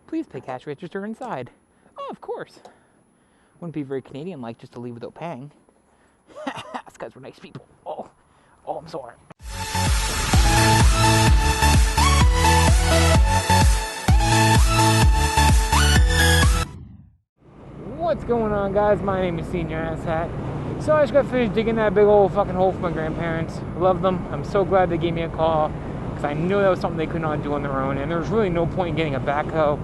Please pay cash register inside. Oh, of course. Wouldn't be very Canadian-like just to leave without paying. These guys were nice people. Oh, I'm sorry. What's going on, guys? My name is SenorAsssHat. So I just got finished digging that big old fucking hole for my grandparents. Love them. I'm so glad they gave me a call because I knew that was something they could not do on their own, and there's really no point in getting a backhoe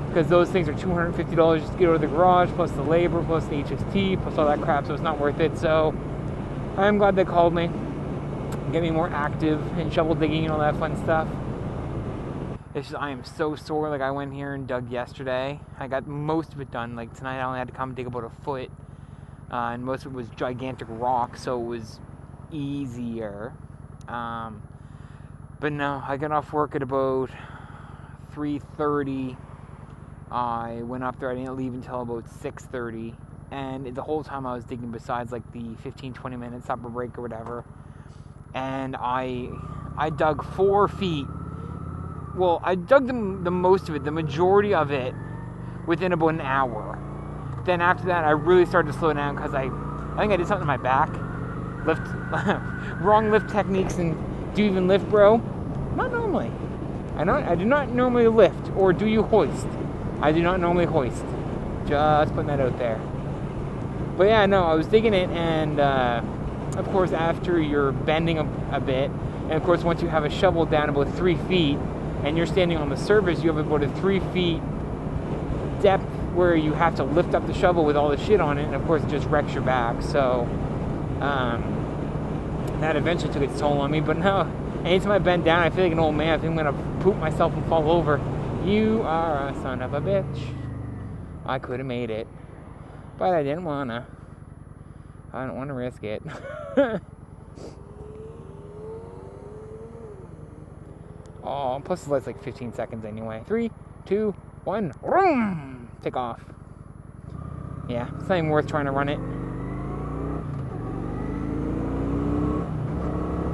because those things are $250 just to get out of the garage, plus the labor, plus the HST, plus all that crap, so it's not worth it. So I'm glad they called me, get me more active in shovel digging and all that fun stuff. It's just, I am so sore. Like, I went here and dug yesterday. I got most of it done. Like, tonight I only had to come dig about a foot. And most of it was gigantic rock, so it was easier. But no, I got off work at about 3:30. I went up there. I didn't leave until about 6:30. And the whole time I was digging, besides like the 15-20 minute supper break or whatever, and I dug 4 feet. Well, I dug the most of it, the majority of it, within about an hour. Then after that, I really started to slow down because I think I did something to my back. Wrong lift techniques. And do you even lift, bro? Not normally. I do not normally lift. Or do you hoist? I do not normally hoist. Just putting that out there. But yeah, no, I was digging it, and of course, after you're bending a bit, and of course, once you have a shovel down about 3 feet, and you're standing on the surface, you have about a 3 feet depth where you have to lift up the shovel with all the shit on it, and of course it just wrecks your back. So that eventually took its toll on me. But no, anytime I bend down, I feel like an old man. I think I'm gonna poop myself and fall over. You are a son of a bitch. I could have made it, but I didn't wanna. I don't want to risk it. Oh, plus it's like 15 seconds anyway. 3, 2, 1, vroom! Take off. Yeah, it's not even worth trying to run it.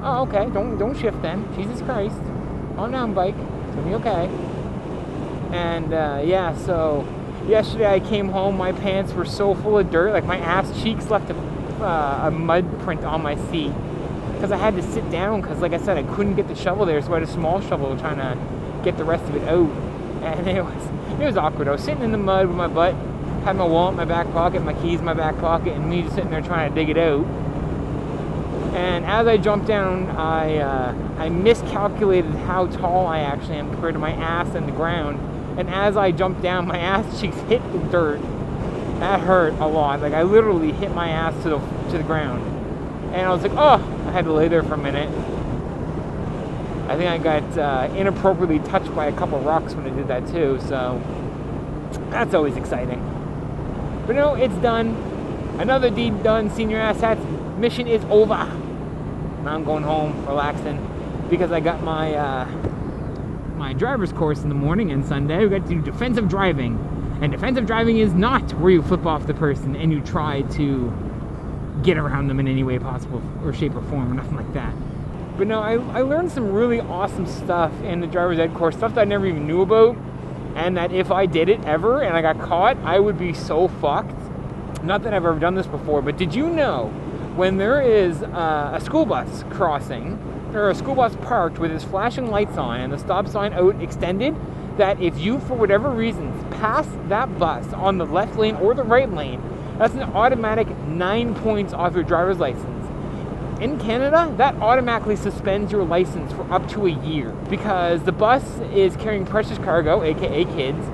Oh, okay. Don't shift then. Jesus Christ. Calm down, bike. It's gonna be okay. And yeah, so yesterday I came home. My pants were so full of dirt. Like, my ass cheeks left a mud print on my seat. Because I had to sit down because, like I said, I couldn't get the shovel there, so I had a small shovel trying to get the rest of it out. And it was awkward. I was sitting in the mud with my butt, had my wallet in my back pocket, my keys in my back pocket, and me just sitting there trying to dig it out. And as I jumped down, I miscalculated how tall I actually am compared to my ass and the ground. And as I jumped down, my ass cheeks hit the dirt. That hurt a lot. Like, I literally hit my ass to the ground. And I was like, oh, I had to lay there for a minute. I think I got inappropriately touched by a couple rocks when I did that too, so that's always exciting. But no, it's done. Another deed done. SenorAsssHat's mission is over. Now I'm going home, relaxing, because I got my my driver's course in the morning and Sunday. We got to do defensive driving. And defensive driving is not where you flip off the person and you try to get around them in any way possible, or shape or form, or nothing like that. But no, I learned some really awesome stuff in the driver's ed course, stuff that I never even knew about, and that if I did it ever and I got caught, I would be so fucked. Not that I've ever done this before, but did you know when there is a school bus crossing, or a school bus parked with its flashing lights on and the stop sign out extended, that if you, for whatever reasons, pass that bus on the left lane or the right lane, that's an automatic 9 points off your driver's license. In Canada, that automatically suspends your license for up to a year because the bus is carrying precious cargo, aka kids.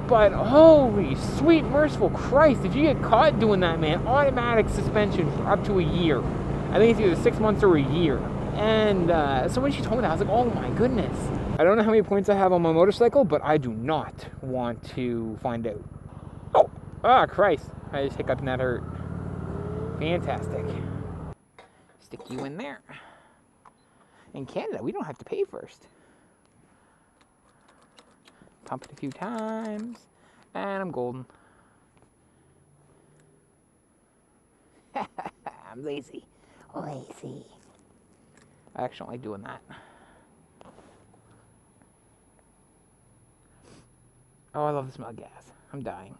But holy sweet merciful Christ, if you get caught doing that, man, automatic suspension for up to a year. I think it's either 6 months or a year. And so when she told me that, I was like, oh my goodness. I don't know how many points I have on my motorcycle, but I do not want to find out. Oh, Christ. I just hiccuped and that hurt. Fantastic. Stick you in there. In Canada, we don't have to pay first. Pump it a few times. And I'm golden. I'm lazy. Lazy. I actually don't like doing that. Oh, I love the smell of gas. I'm dying.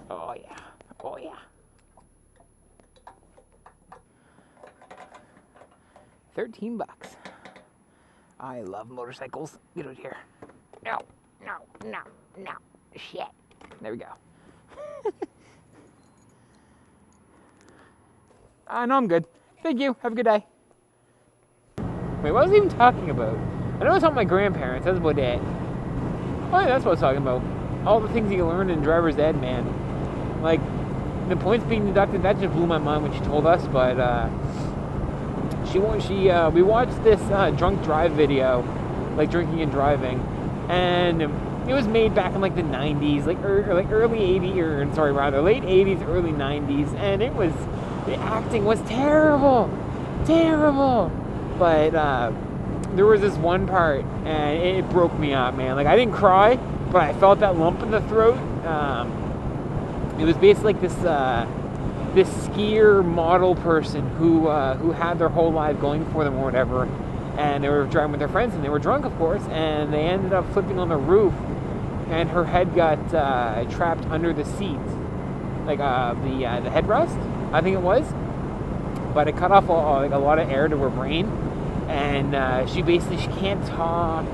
Oh, yeah. Oh, yeah. $13. I love motorcycles. Get out here. No. Shit. There we go. No, I'm good. Thank you. Have a good day. Wait, what was I even talking about? I know I was talking about my grandparents. That's about it. Oh, yeah, that's what I was talking about. All the things you learned in driver's ed, man. Like, the points being deducted, that just blew my mind when she told us, but, we watched this drunk drive video, like drinking and driving, and it was made back in like the 90s, late 80s, early 90s, and the acting was terrible, but there was this one part, and it broke me up, man. Like, I didn't cry, but I felt that lump in the throat. It was basically like this skier model person who had their whole life going for them or whatever, and they were driving with their friends, and they were drunk, of course, and they ended up flipping on the roof, and her head got trapped under the seat, like the headrest, I think it was, but it cut off a lot of air to her brain, and she can't talk,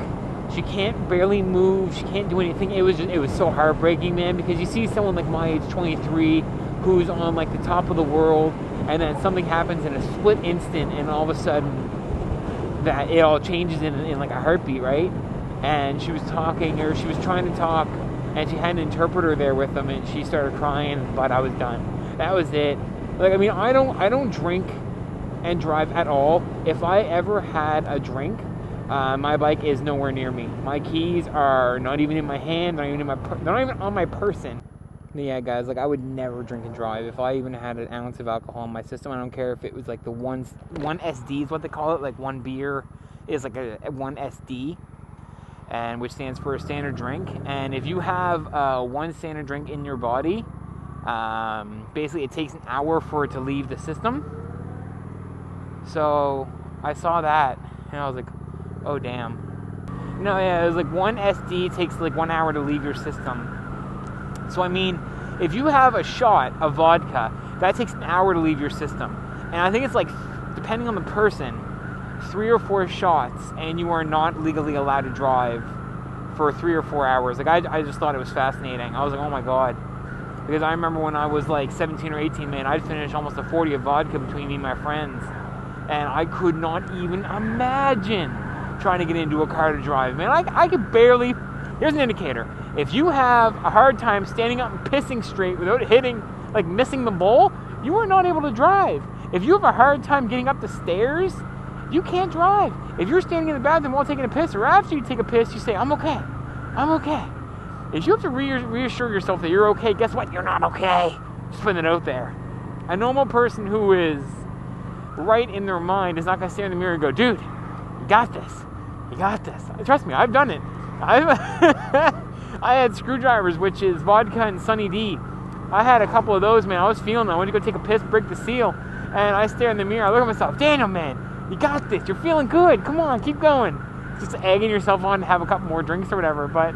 she can't barely move, she can't do anything. It was so heartbreaking, man, because you see someone like my age, 23, who's on like the top of the world, and then something happens in a split instant, and all of a sudden that it all changes in like a heartbeat, right? And she was talking, or she was trying to talk, and she had an interpreter there with them, and she started crying, but I was done. That was it. Like, I mean, I don't drink and drive at all. If I ever had a drink, my bike is nowhere near me. My keys are not even in my hand, they're not even on my person. Yeah, guys, like, I would never drink and drive. If I even had an ounce of alcohol in my system, I don't care if it was like the one SD is what they call it, like one beer is like a 1 SD, and which stands for a standard drink. And if you have one standard drink in your body, basically it takes an hour for it to leave the system. So I saw that, and I was like, oh, damn. No, yeah, it was like 1 SD takes like 1 hour to leave your system. So, I mean, if you have a shot of vodka, that takes an hour to leave your system. And I think it's like, depending on the person, 3 or 4 shots, and you are not legally allowed to drive for 3 or 4 hours. Like, I just thought it was fascinating. I was like, oh my god. Because I remember when I was like 17 or 18, man, I'd finish almost a 40 of vodka between me and my friends. And I could not even imagine trying to get into a car to drive. Man, I could barely... Here's an indicator. If you have a hard time standing up and pissing straight without hitting, like missing the bowl, you are not able to drive. If you have a hard time getting up the stairs, you can't drive. If you're standing in the bathroom while taking a piss, or after you take a piss, you say, I'm okay. If you have to reassure yourself that you're okay, guess what? You're not okay. Just putting it out there. A normal person who is right in their mind is not going to stare in the mirror and go, dude, you got this. Trust me, I've done it. I had screwdrivers, which is vodka and Sunny D. I had a couple of those, man. I was feeling it. I went to go take a piss, break the seal, and I stare in the mirror. I look at myself, Daniel, man, you got this. You're feeling good. Come on, keep going. Just egging yourself on to have a couple more drinks or whatever. But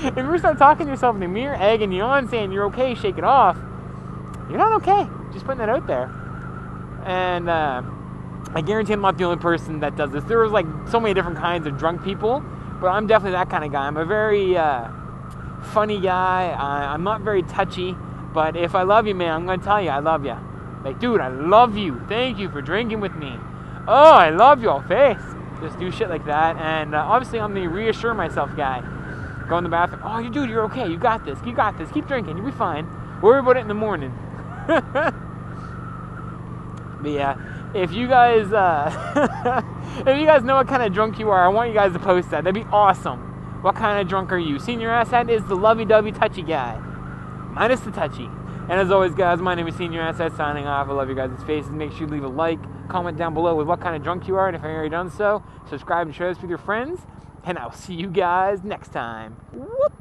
if you start talking to yourself in the mirror, egging you on, saying you're okay, shake it off, you're not okay. Just putting that out there. And I guarantee I'm not the only person that does this. There was like so many different kinds of drunk people. But I'm definitely that kind of guy. I'm a very funny guy. I'm not very touchy. But if I love you, man, I'm going to tell you I love you. Like, dude, I love you. Thank you for drinking with me. Oh, I love your face. Just do shit like that. And obviously, I'm the reassure myself guy. Go in the bathroom. Oh, dude, you're okay. You got this. Keep drinking. You'll be fine. Worry about it in the morning. But yeah, if you guys know what kind of drunk you are, I want you guys to post that. That'd be awesome. What kind of drunk are you? SenorAsssHat is the lovey-dovey touchy guy. Minus the touchy. And as always, guys, my name is SenorAsssHat signing off. I love you guys' faces. Make sure you leave a like, comment down below with what kind of drunk you are, and if you haven't already done so, subscribe and share this with your friends. And I'll see you guys next time. Whoop!